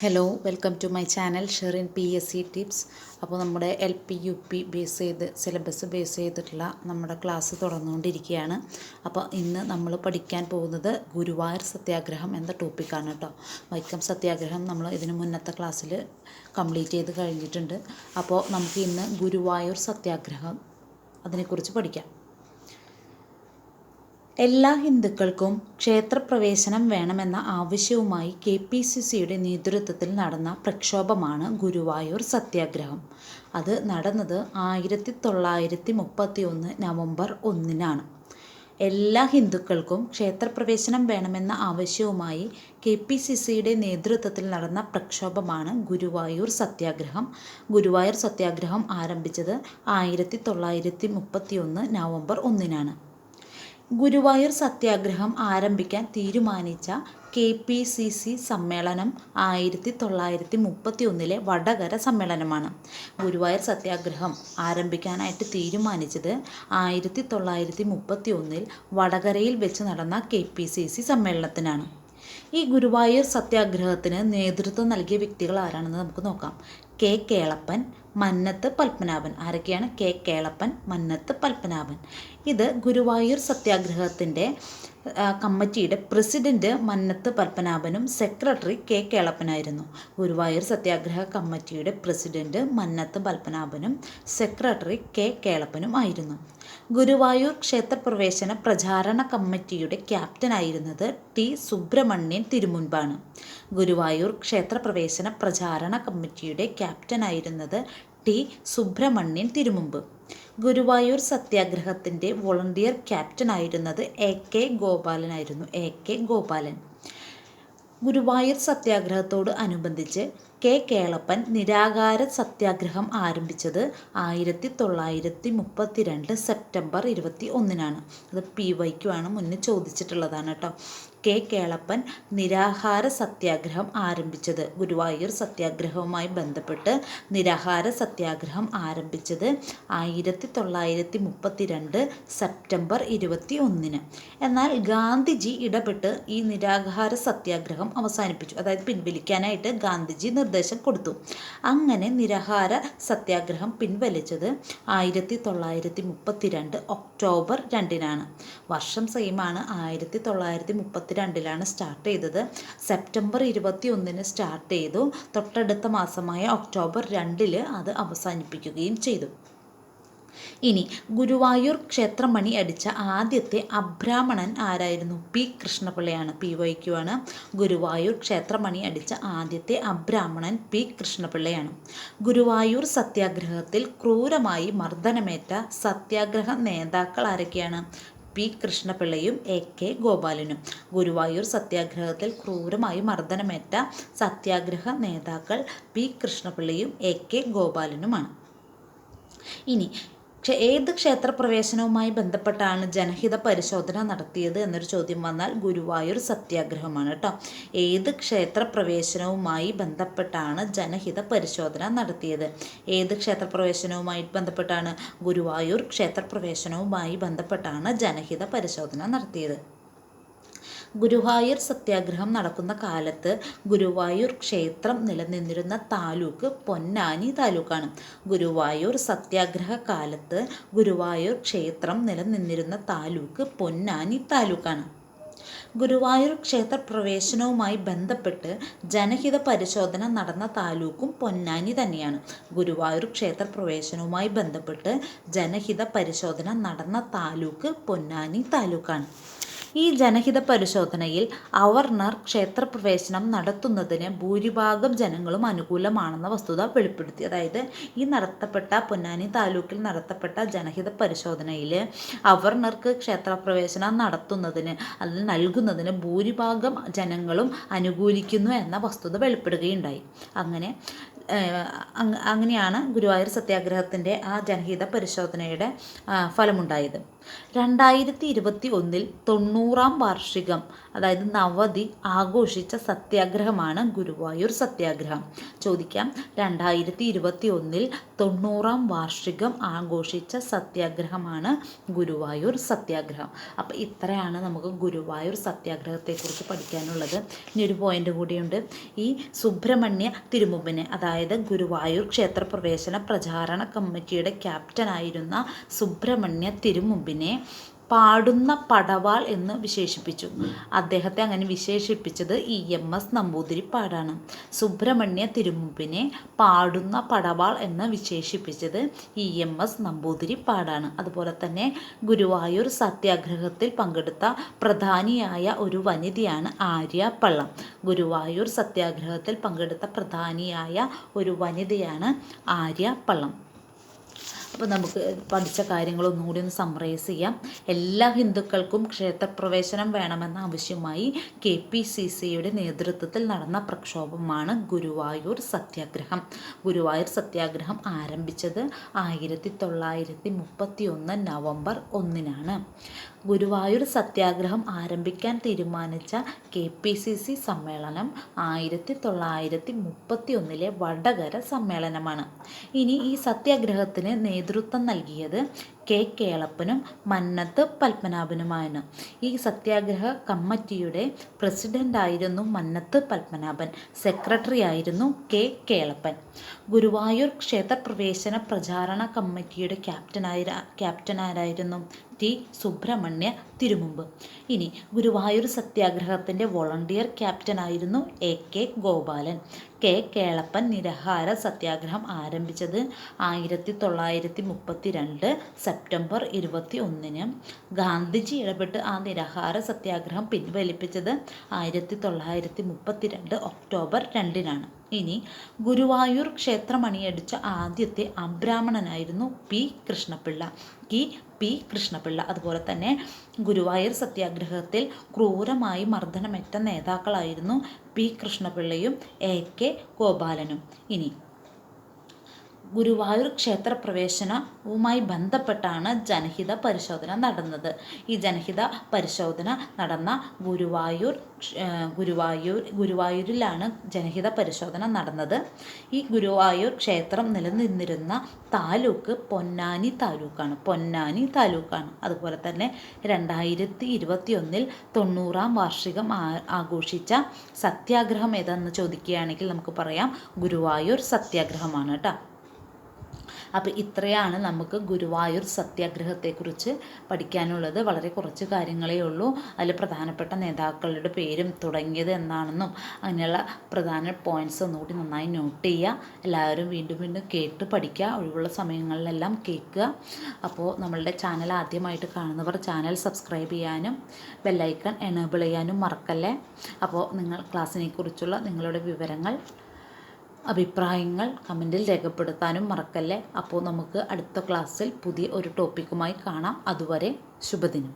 Hello, welcome to my channel Sherin PSC tips. അപ്പോൾ നമ്മുടെ LP UP syllabus base ചെയ്തിട്ടുള്ള നമ്മുടെ ക്ലാസ് തുടർന്നുകൊണ്ടിരിക്കുകയാണ്. അപ്പോൾ ഇന്ന് നമ്മൾ പഠിക്കാൻ പോകുന്നത് ഗുരുവായൂർ സത്യാഗ്രഹം എന്ന ടോപ്പിക്കാണ് കേട്ടോ. വൈക്കം സത്യാഗ്രഹം നമ്മൾ ഇതിന് മുന്നത്തെ ക്ലാസ്സിൽ കംപ്ലീറ്റ് ചെയ്ത് കഴിഞ്ഞിട്ടുണ്ട്. അപ്പോൾ നമുക്ക് ഇന്ന് ഗുരുവായൂർ സത്യാഗ്രഹം അതിനെക്കുറിച്ച് പഠിക്കാം. എല്ലാ ഹിന്ദുക്കൾക്കും ക്ഷേത്രപ്രവേശനം വേണമെന്ന ആവശ്യവുമായി KPCCയുടെ നേതൃത്വത്തിൽ നടന്ന പ്രക്ഷോഭമാണ് ഗുരുവായൂർ സത്യാഗ്രഹം. അത് നടന്നത് 1931 നവംബർ 1-നാണ്. എല്ലാ ഹിന്ദുക്കൾക്കും ക്ഷേത്രപ്രവേശനം വേണമെന്ന ആവശ്യവുമായി KPCCയുടെ നേതൃത്വത്തിൽ നടന്ന പ്രക്ഷോഭമാണ് ഗുരുവായൂർ സത്യാഗ്രഹം. ഗുരുവായൂർ സത്യാഗ്രഹം ആരംഭിച്ചത് 1931 നവംബർ 1-നാണ്. ഗുരുവായൂർ സത്യാഗ്രഹം ആരംഭിക്കാൻ തീരുമാനിച്ച KPCC സമ്മേളനം 1931 വടകര സമ്മേളനമാണ്. ഗുരുവായൂർ സത്യാഗ്രഹം ആരംഭിക്കാനായിട്ട് തീരുമാനിച്ചത് 1931 വടകരയിൽ വെച്ച് നടന്ന KPCC സമ്മേളനത്തിനാണ്. ഈ ഗുരുവായൂർ സത്യാഗ്രഹത്തിന് നേതൃത്വം നൽകിയ വ്യക്തികൾ ആരാണെന്ന് നമുക്ക് നോക്കാം. കേളപ്പൻ, മന്നത്ത് പത്മനാഭൻ. ആരൊക്കെയാണ്? കേളപ്പൻ, മന്നത്ത് പത്മനാഭൻ. ഇത് ഗുരുവായൂർ സത്യാഗ്രഹത്തിൻ്റെ കമ്മിറ്റിയുടെ പ്രസിഡന്റ് മന്നത്ത് പത്മനാഭനും സെക്രട്ടറി കേളപ്പനായിരുന്നു. ഗുരുവായൂർ സത്യാഗ്രഹ കമ്മിറ്റിയുടെ പ്രസിഡന്റ് മന്നത്ത് പത്മനാഭനും സെക്രട്ടറി കേളപ്പനും ആയിരുന്നു. ഗുരുവായൂർ ക്ഷേത്രപ്രവേശന പ്രചാരണ കമ്മിറ്റിയുടെ ക്യാപ്റ്റനായിരുന്നത് T. സുബ്രഹ്മണ്യൻ തിരുമുൻപാണ്. ഗുരുവായൂർ ക്ഷേത്രപ്രവേശന പ്രചാരണ കമ്മിറ്റിയുടെ ക്യാപ്റ്റനായിരുന്നത് T. സുബ്രഹ്മണ്യൻ തിരുമുമ്പ്. ഗുരുവായൂർ സത്യാഗ്രഹത്തിൻ്റെ വോളണ്ടിയർ ക്യാപ്റ്റനായിരുന്നത് AK ഗോപാലനായിരുന്നു. AK ഗോപാലൻ. ഗുരുവായൂർ സത്യാഗ്രഹത്തോട് അനുബന്ധിച്ച് കേളപ്പൻ നിരാകാര സത്യാഗ്രഹം ആരംഭിച്ചത് 1932 സെപ്റ്റംബർ 21-നാണ്. അത് PYQ ആണ്, മുന്നേ ചോദിച്ചിട്ടുള്ളതാണ് കേട്ടോ. കേളപ്പൻ നിരാഹാര സത്യാഗ്രഹം ആരംഭിച്ചത്, ഗുരുവായൂർ സത്യാഗ്രഹവുമായി ബന്ധപ്പെട്ട് നിരാഹാര സത്യാഗ്രഹം ആരംഭിച്ചത് 1932 സെപ്റ്റംബർ 21-ന്. എന്നാൽ ഗാന്ധിജി ഇടപെട്ട് ഈ നിരാഹാര സത്യാഗ്രഹം അവസാനിപ്പിച്ചു. അതായത് പിൻവലിക്കാനായിട്ട് ഗാന്ധിജി നിർദ്ദേശം കൊടുത്തു. അങ്ങനെ നിരാഹാര സത്യാഗ്രഹം പിൻവലിച്ചത് 1932 ഒക്ടോബർ 2-നാണ്. വർഷം സെയിമാണ്. 1932 സ്റ്റാർട്ട് ചെയ്തത്. സെപ്റ്റംബർ 21-ന് സ്റ്റാർട്ട് ചെയ്തു. തൊട്ടടുത്ത മാസമായ ഒക്ടോബർ 2 അത് അവസാനിപ്പിക്കുകയും ചെയ്തു. ഇനി ഗുരുവായൂർ ക്ഷേത്രമണി അടിച്ച ആദ്യത്തെ അബ്രാഹ്മണൻ ആരായിരുന്നു? P. കൃഷ്ണപിള്ളയാണ്. PYQ ആണ്. ഗുരുവായൂർ ക്ഷേത്രമണി അടിച്ച ആദ്യത്തെ അബ്രാഹ്മണൻ P. കൃഷ്ണപിള്ളയാണ്. ഗുരുവായൂർ സത്യാഗ്രഹത്തിൽ ക്രൂരമായി മർദ്ദനമേറ്റ സത്യാഗ്രഹ നേതാക്കൾ ആരൊക്കെയാണ്? P. കൃഷ്ണപിള്ളയും AK ഗോപാലനും. ഗുരുവായൂർ സത്യാഗ്രഹത്തിൽ ക്രൂരമായി മർദ്ദനമേറ്റ സത്യാഗ്രഹ നേതാക്കൾ P. കൃഷ്ണപിള്ളയും AK ഗോപാലനുമാണ്. ഇനി ഏത് ക്ഷേത്രപ്രവേശനവുമായി ബന്ധപ്പെട്ടാണ് ജനഹിത പരിശോധന നടത്തിയത് എന്നൊരു ചോദ്യം വന്നാൽ ഗുരുവായൂർ സത്യാഗ്രഹമാണ് കേട്ടോ. ഏത് ക്ഷേത്രപ്രവേശനവുമായി ബന്ധപ്പെട്ടാണ് ജനഹിത പരിശോധന നടത്തിയത്? ഏത് ക്ഷേത്രപ്രവേശനവുമായി ബന്ധപ്പെട്ടാണ്? ഗുരുവായൂർ ക്ഷേത്രപ്രവേശനവുമായി ബന്ധപ്പെട്ടാണ് ജനഹിത പരിശോധന നടത്തിയത്. ഗുരുവായൂർ സത്യാഗ്രഹം നടക്കുന്ന കാലത്ത് ഗുരുവായൂർ ക്ഷേത്രം നിലനിന്നിരുന്ന താലൂക്ക് പൊന്നാനി താലൂക്കാണ്. ഗുരുവായൂർ സത്യാഗ്രഹ കാലത്ത് ഗുരുവായൂർ ക്ഷേത്രം നിലനിന്നിരുന്ന താലൂക്ക് പൊന്നാനി താലൂക്കാണ്. ഗുരുവായൂർ ക്ഷേത്രപ്രവേശനവുമായി ബന്ധപ്പെട്ട് ജനഹിത പരിശോധന നടന്ന താലൂക്കും പൊന്നാനി തന്നെയാണ്. ഗുരുവായൂർ ക്ഷേത്രപ്രവേശനവുമായി ബന്ധപ്പെട്ട് ജനഹിത പരിശോധന നടന്ന താലൂക്ക് പൊന്നാനി താലൂക്കാണ്. ഈ ജനഹിത പരിശോധനയിൽ അവർണർ ക്ഷേത്രപ്രവേശനം നടത്തുന്നതിന് ഭൂരിഭാഗം ജനങ്ങളും അനുകൂലമാണെന്ന വസ്തുത വെളിപ്പെടുത്തി. അതായത് ഈ നടത്തപ്പെട്ട പൊന്നാനി താലൂക്കിൽ നടത്തപ്പെട്ട ജനഹിത പരിശോധനയിൽ അവർണർക്ക് ക്ഷേത്രപ്രവേശനം നടത്തുന്നതിന് അല്ലെങ്കിൽ നൽകുന്നതിന് ഭൂരിഭാഗം ജനങ്ങളും അനുകൂലിക്കുന്നു എന്ന വസ്തുത വെളിപ്പെടുകയുണ്ടായി. അങ്ങനെയാണ് ഗുരുവായൂർ സത്യാഗ്രഹത്തിൻ്റെ ആ ജനഹിത പരിശോധനയുടെ ഫലമുണ്ടായത്. 2021 90-ാം വാർഷികം, അതായത് നവതി ആഘോഷിച്ച സത്യാഗ്രഹമാണ് ഗുരുവായൂർ സത്യാഗ്രഹം. ചോദിക്കാം, 2021 90-ാം വാർഷികം ആഘോഷിച്ച സത്യാഗ്രഹമാണ് ഗുരുവായൂർ സത്യാഗ്രഹം. അപ്പോൾ ഇത്രയാണ് നമുക്ക് ഗുരുവായൂർ സത്യാഗ്രഹത്തെക്കുറിച്ച് പഠിക്കാനുള്ളത്. ഇനി ഒരു പോയിന്റ് കൂടിയുണ്ട്. ഈ സുബ്രഹ്മണ്യ തിരുമുമ്പിനെ, അതായത് ഗുരുവായൂർ ക്ഷേത്രപ്രവേശന പ്രചാരണ കമ്മിറ്റിയുടെ ക്യാപ്റ്റനായിരുന്ന സുബ്രഹ്മണ്യ തിരുമുമ്പിനെ പാടുന്ന പടവാൾ എന്ന് വിശേഷിപ്പിച്ചു. അദ്ദേഹത്തെ അങ്ങനെ വിശേഷിപ്പിച്ചത് EMS നമ്പൂതിരിപ്പാടാണ്. സുബ്രഹ്മണ്യ തിരുമുമ്പിനെ പാടുന്ന പടവാൾ എന്ന് വിശേഷിപ്പിച്ചത് EMS നമ്പൂതിരിപ്പാടാണ്. അതുപോലെ തന്നെ ഗുരുവായൂർ സത്യാഗ്രഹത്തിൽ പങ്കെടുത്ത പ്രധാനിയായ ഒരു വനിതയാണ് ആര്യ പള്ളം. ഗുരുവായൂർ സത്യാഗ്രഹത്തിൽ പങ്കെടുത്ത പ്രധാനിയായ ഒരു വനിതയാണ് ആര്യ പള്ളം. അപ്പോൾ നമുക്ക് പഠിച്ച കാര്യങ്ങളൊന്നുകൂടി ഒന്ന് സമ്മറൈസ് ചെയ്യാം. എല്ലാ ഹിന്ദുക്കൾക്കും ക്ഷേത്രപ്രവേശനം വേണമെന്ന ആവശ്യമായി KPCCയുടെ നേതൃത്വത്തിൽ നടന്ന പ്രക്ഷോഭമാണ് ഗുരുവായൂർ സത്യാഗ്രഹം. ഗുരുവായൂർ സത്യാഗ്രഹം ആരംഭിച്ചത് 1931 നവംബർ 1-നാണ്. ഗുരുവായൂർ സത്യാഗ്രഹം ആരംഭിക്കാൻ തീരുമാനിച്ച KPCC സമ്മേളനം 1931 വടകര സമ്മേളനമാണ്. ഇനി ഈ സത്യാഗ്രഹത്തിന് നേതൃത്വം നൽകിയത് K. കേളപ്പനും മന്നത്ത് പത്മനാഭനുമാണ്. ഈ സത്യാഗ്രഹ കമ്മിറ്റിയുടെ പ്രസിഡന്റായിരുന്നു മന്നത്ത് പത്മനാഭൻ, സെക്രട്ടറി ആയിരുന്നു K. കേളപ്പൻ. ഗുരുവായൂർ ക്ഷേത്രപ്രവേശന പ്രചാരണ കമ്മിറ്റിയുടെ ക്യാപ്റ്റനായിരുന്നു T. സുബ്രഹ്മണ്യ തിരുമുമ്പ്. ഇനി ഗുരുവായൂർ സത്യാഗ്രഹത്തിൻ്റെ വോളണ്ടിയർ ക്യാപ്റ്റനായിരുന്നു AK. ഗോപാലൻ. K. കേളപ്പൻ നിരാഹാര സത്യാഗ്രഹം ആരംഭിച്ചത് 1932 സെപ്റ്റംബർ 21-ന്. ഗാന്ധിജി ഇടപെട്ട് ആ നിരാഹാര സത്യാഗ്രഹം പിൻവലിപ്പിച്ചത് 1932 ഒക്ടോബർ 2-നാണ്. ഇനി ഗുരുവായൂർ ക്ഷേത്രമണിയടിച്ച ആദ്യത്തെ അബ്രാഹ്മണനായിരുന്നു P. കൃഷ്ണപിള്ള. അതുപോലെ തന്നെ ഗുരുവായൂർ സത്യാഗ്രഹത്തിൽ ക്രൂരമായി മർദ്ദനമേറ്റ നേതാക്കളായിരുന്നു P. കൃഷ്ണപിള്ളയും AK. ഗോപാലനും. ഇനി ഗുരുവായൂർ ക്ഷേത്രപ്രവേശനവുമായി ബന്ധപ്പെട്ടാണ് ജനഹിത പരിശോധന നടന്നത്. ഈ ജനഹിത പരിശോധന നടന്ന ഗുരുവായൂരിലാണ് ജനഹിത പരിശോധന നടന്നത്. ഈ ഗുരുവായൂർ ക്ഷേത്രം നിലനിന്നിരുന്ന താലൂക്ക് പൊന്നാനി താലൂക്കാണ്. അതുപോലെ തന്നെ 2021 90-ാം വാർഷികം ആഘോഷിച്ച സത്യാഗ്രഹം ഏതാണെന്ന് ചോദിക്കുകയാണെങ്കിൽ നമുക്ക് പറയാം ഗുരുവായൂർ സത്യാഗ്രഹമാണ് കേട്ടോ. അപ്പോൾ ഇത്രയാണ് നമുക്ക് ഗുരുവായൂർ സത്യാഗ്രഹത്തെക്കുറിച്ച് പഠിക്കാനുള്ളത്. വളരെ കുറച്ച് കാര്യങ്ങളേ ഉള്ളൂ. അതിൽ പ്രധാനപ്പെട്ട നേതാക്കളുടെ പേരും തുടങ്ങിയത് എന്നാണെന്നും അങ്ങനെയുള്ള പ്രധാന പോയിൻറ്റ്സ് ഒന്നുകൂടി നന്നായി നോട്ട് ചെയ്യുക. എല്ലാവരും വീണ്ടും കേട്ട് പഠിക്കുക. ഒഴിവുള്ള സമയങ്ങളിലെല്ലാം കേൾക്കുക. അപ്പോൾ നമ്മളുടെ ചാനൽ ആദ്യമായിട്ട് കാണുന്നവർ ചാനൽ സബ്സ്ക്രൈബ് ചെയ്യാനും ബെല്ലൈക്കൺ എനേബിൾ ചെയ്യാനും മറക്കല്ലേ. അപ്പോൾ നിങ്ങൾ ക്ലാസ്സിനെക്കുറിച്ചുള്ള നിങ്ങളുടെ വിവരങ്ങൾ, അഭിപ്രായങ്ങൾ കമൻറ്റിൽ രേഖപ്പെടുത്താനും മറക്കല്ലേ. അപ്പോൾ നമുക്ക് അടുത്ത ക്ലാസ്സിൽ പുതിയ ഒരു ടോപ്പിക്കുമായി കാണാം. അതുവരെ ശുഭദിനം.